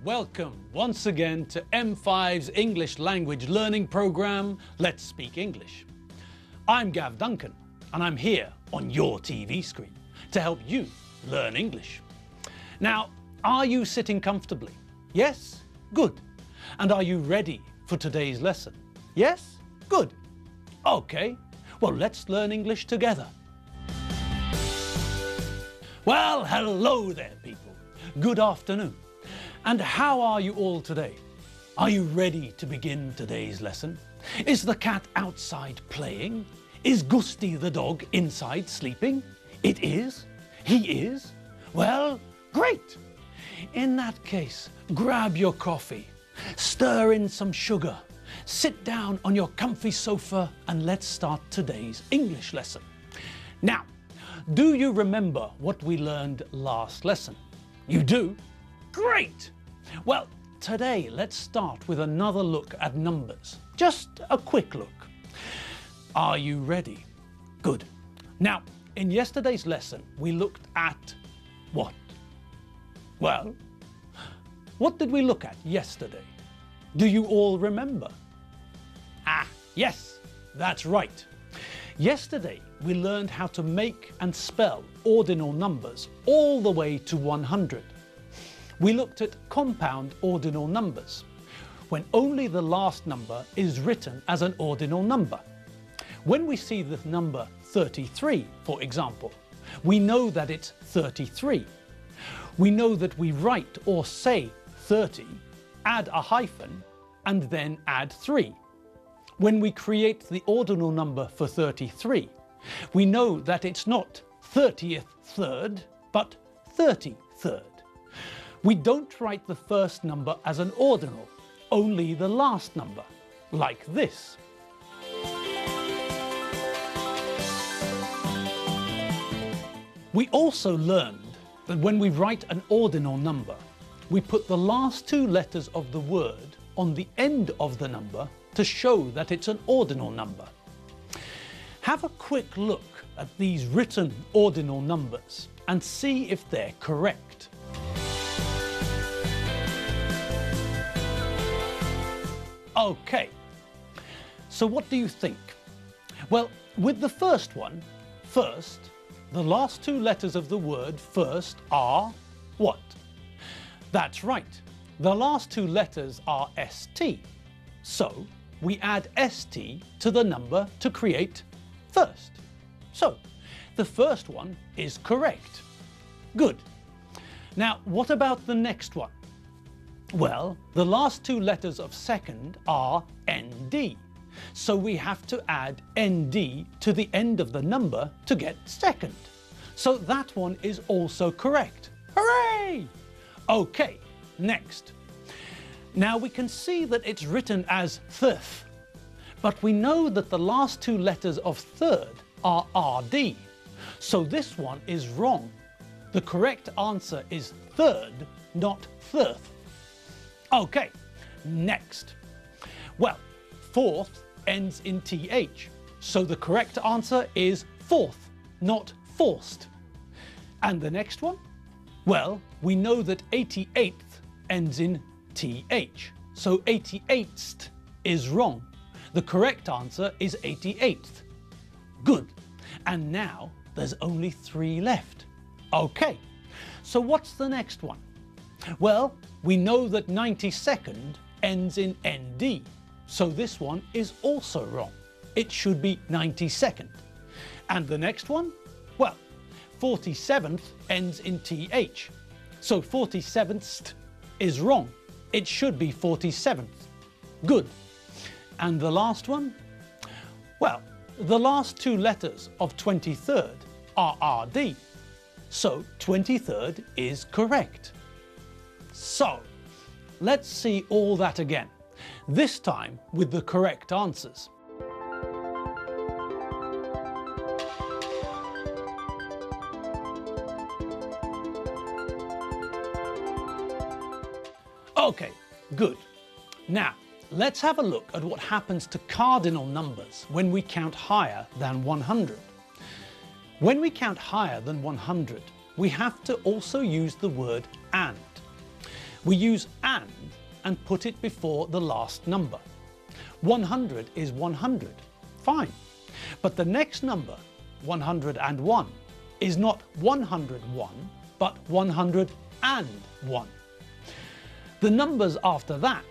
Welcome once again to M5's English language learning program, Let's Speak English. I'm Gav Duncan and I'm here on your TV screen to help you learn English. Now, are you sitting comfortably? Yes? Good. And are you ready for today's lesson? Yes? Good. Okay, well, let's learn English together. Well, hello there, people. Good afternoon. And how are you all today? Are you ready to begin today's lesson? Is the cat outside playing? Is Gusty the dog inside sleeping? It is? He is? Well, great! In that case, grab your coffee, stir in some sugar, sit down on your comfy sofa and let's start today's English lesson. Now, do you remember what we learned last lesson? You do? Great! Well, today let's start with another look at numbers. Just a quick look. Are you ready? Good. Now, in yesterday's lesson, we looked at what? Well, what did we look at yesterday? Do you all remember? Ah, yes, that's right. Yesterday, we learned how to make and spell ordinal numbers all the way to 100. We looked at compound ordinal numbers, when only the last number is written as an ordinal number. When we see the number 33, for example, we know that it's 33. We know that we write or say 30, add a hyphen, and then add 3. When we create the ordinal number for 33, we know that it's not 30th third, but 33rd. We don't write the first number as an ordinal, only the last number, like this. We also learned that when we write an ordinal number, we put the last two letters of the word on the end of the number to show that it's an ordinal number. Have a quick look at these written ordinal numbers and see if they're correct. Okay, so what do you think? Well, with the first one, first, the last two letters of the word first are what? That's right, the last two letters are ST. So we add ST to the number to create first. So the first one is correct. Good. Now, what about the next one? Well, the last two letters of second are ND. So we have to add ND to the end of the number to get second. So that one is also correct. Hooray! Okay, next. Now we can see that it's written as thirth, but we know that the last two letters of third are RD. So this one is wrong. The correct answer is third, not thirth. Okay, next. Well, fourth ends in TH, so the correct answer is fourth, not forced. And the next one? Well, we know that 88th ends in TH, so 88th is wrong. The correct answer is 88th. Good. And now there's only 3 left. Okay, so what's the next one? Well, we know that 92nd ends in ND, so this one is also wrong. It should be 92nd. And the next one? Well, 47th ends in TH, so 47th is wrong. It should be 47th. Good. And the last one? Well, the last two letters of 23rd are RD, so 23rd is correct. So, let's see all that again, this time with the correct answers. Okay, good. Now, let's have a look at what happens to cardinal numbers when we count higher than 100. When we count higher than 100, we have to also use the word and. we use and put it before the last number. 100 is 100, fine. But the next number, 101, is not 101, but 101. The numbers after that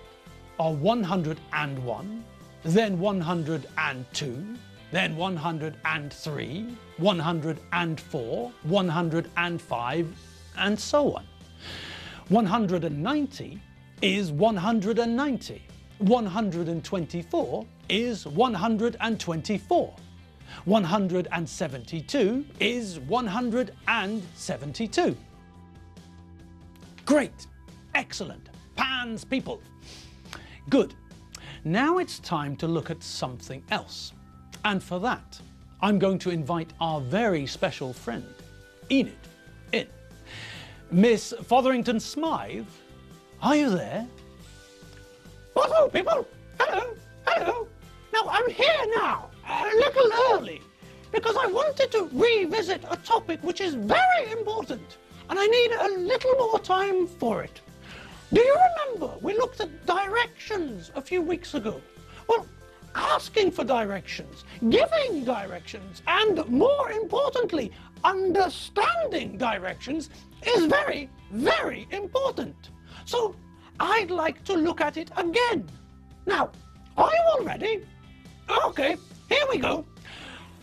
are 101, then 102, then 103, 104, 105, and so on. 190 is 190. 124 is 124. 172 is 172. Great! Excellent! Pans people! Good. Now it's time to look at something else. And for that, I'm going to invite our very special friend, Enid, in. Miss Fotherington Smythe, are you there? Hello, people. Hello, hello. Now, I'm here now, a little early, because I wanted to revisit a topic which is very important, and I need a little more time for it. Do you remember we looked at directions a few weeks ago? Well, asking for directions, giving directions, and more importantly, understanding directions is very, very important. So I'd like to look at it again. Now, are you all ready? Okay, here we go.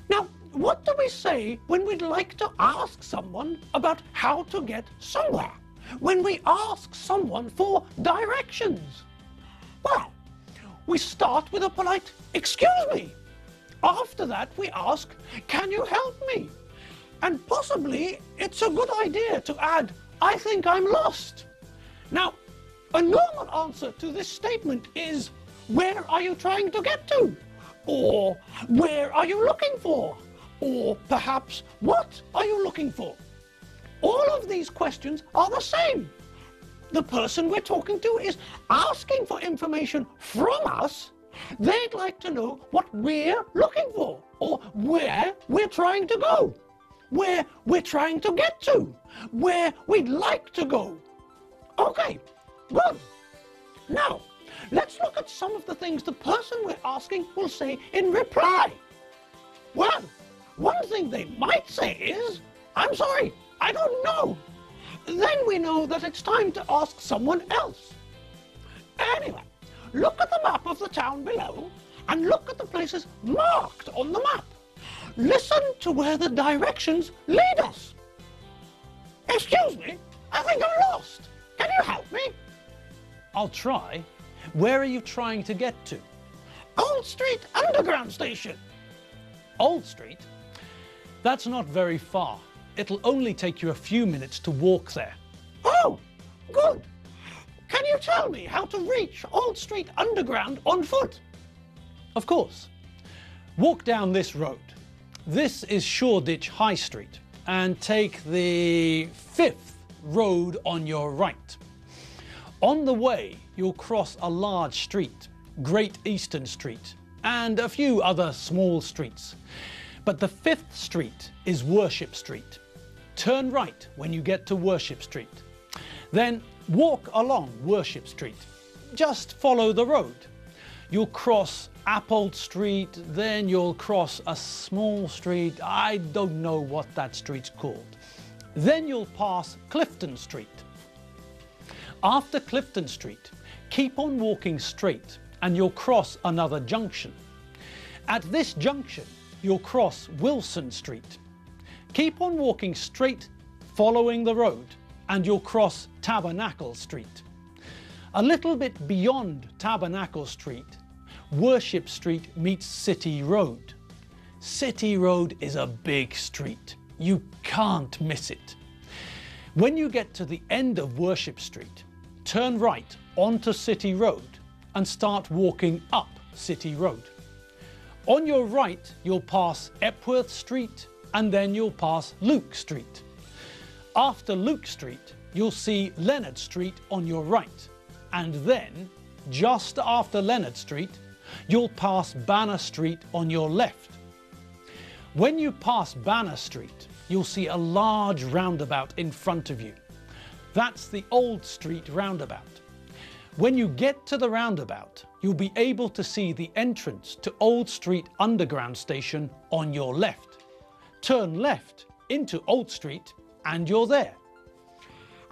Now, what do we say when we'd like to ask someone about how to get somewhere? When we ask someone for directions? Well, we start with a polite, "Excuse me." After that, we ask, "Can you help me?" And possibly it's a good idea to add, "I think I'm lost." Now, a normal answer to this statement is, "Where are you trying to get to?" Or, "Where are you looking for?" Or perhaps, "What are you looking for?" All of these questions are the same. The person we're talking to is asking for information from us. They'd like to know what we're looking for, or where we're trying to go, where we're trying to get to, where we'd like to go. Okay, good. Now, let's look at some of the things the person we're asking will say in reply. Well, one thing they might say is, "I'm sorry, I don't know." Then we know that it's time to ask someone else. Anyway, look at the map of the town below and look at the places marked on the map. Listen to where the directions lead us. "Excuse me, I think I'm lost. Can you help me?" I'll try. Where are you trying to get to? "Old Street Underground Station." Old Street? That's not very far. It'll only take you a few minutes to walk there. Oh, good. Can you tell me how to reach Old Street Underground on foot? Of course. Walk down this road. This is Shoreditch High Street, and take the 5th road on your right. On the way, you'll cross a large street, Great Eastern Street, and a few other small streets. But the 5th street is Worship Street. Turn right when you get to Worship Street. Then walk along Worship Street. Just follow the road. You'll cross Appold Street, then you'll cross a small street. I don't know what that street's called. Then you'll pass Clifton Street. After Clifton Street, keep on walking straight and you'll cross another junction. At this junction, you'll cross Wilson Street. Keep on walking straight, following the road, and you'll cross Tabernacle Street. A little bit beyond Tabernacle Street, Worship Street meets City Road. City Road is a big street. You can't miss it. When you get to the end of Worship Street, turn right onto City Road and start walking up City Road. On your right, you'll pass Epworth Street and then you'll pass Luke Street. After Luke Street, you'll see Leonard Street on your right. And then, just after Leonard Street, you'll pass Banner Street on your left. When you pass Banner Street, you'll see a large roundabout in front of you. That's the Old Street roundabout. When you get to the roundabout, you'll be able to see the entrance to Old Street Underground Station on your left. Turn left into Old Street and you're there.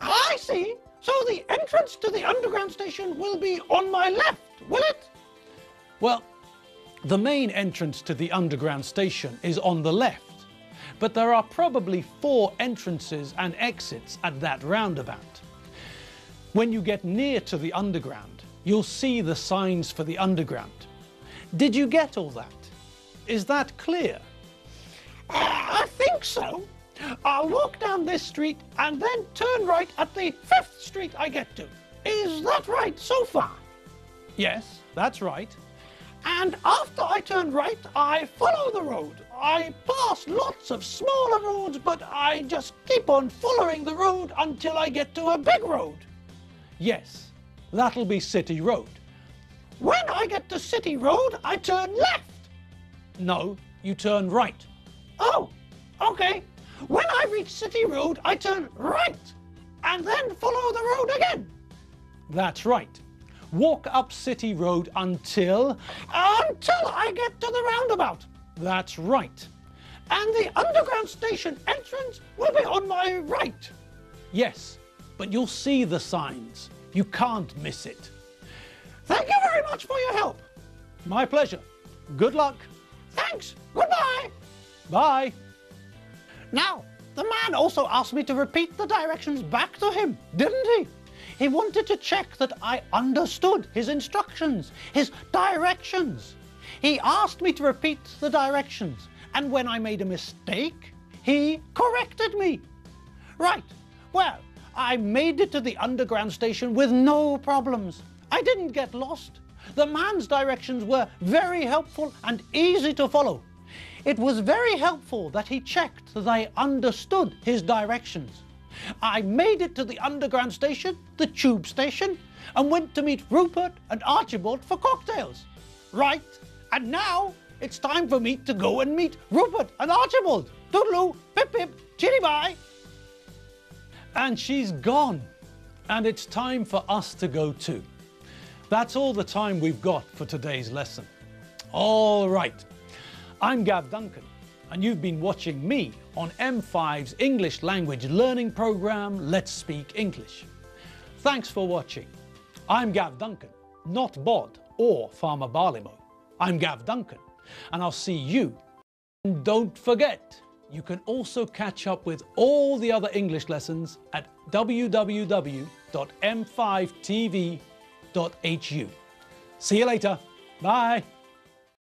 I see. So the entrance to the underground station will be on my left, will it? Well, the main entrance to the underground station is on the left, but there are probably 4 entrances and exits at that roundabout. When you get near to the underground, you'll see the signs for the underground. Did you get all that? Is that clear? I think so. I'll walk down this street and then turn right at the 5th street I get to. Is that right so far? Yes, that's right. And after I turn right, I follow the road. I pass lots of smaller roads, but I just keep on following the road until I get to a big road. Yes, that'll be City Road. When I get to City Road, I turn left. No, you turn right. Oh, okay. When I reach City Road, I turn right and then follow the road again. That's right. Walk up City Road until I get to the roundabout. That's right. And the underground station entrance will be on my right. Yes, but you'll see the signs. You can't miss it. Thank you very much for your help. My pleasure. Good luck. Thanks. Goodbye. Bye. Now, the man also asked me to repeat the directions back to him, didn't he? He wanted to check that I understood his instructions, his directions. He asked me to repeat the directions, and when I made a mistake, he corrected me. Right, well, I made it to the underground station with no problems. I didn't get lost. The man's directions were very helpful and easy to follow. It was very helpful that he checked that I understood his directions. I made it to the underground station, the tube station, and went to meet Rupert and Archibald for cocktails. Right, and now it's time for me to go and meet Rupert and Archibald. Toodaloo, pip pip, chitty bye. And she's gone. And it's time for us to go too. That's all the time we've got for today's lesson. All right. I'm Gav Duncan, and you've been watching me on M5's English language learning program, Let's Speak English. Thanks for watching. I'm Gav Duncan, not Bod or Farmer Barleymow. I'm Gav Duncan, and I'll see you. And don't forget, you can also catch up with all the other English lessons at www.m5tv.hu. See you later. Bye.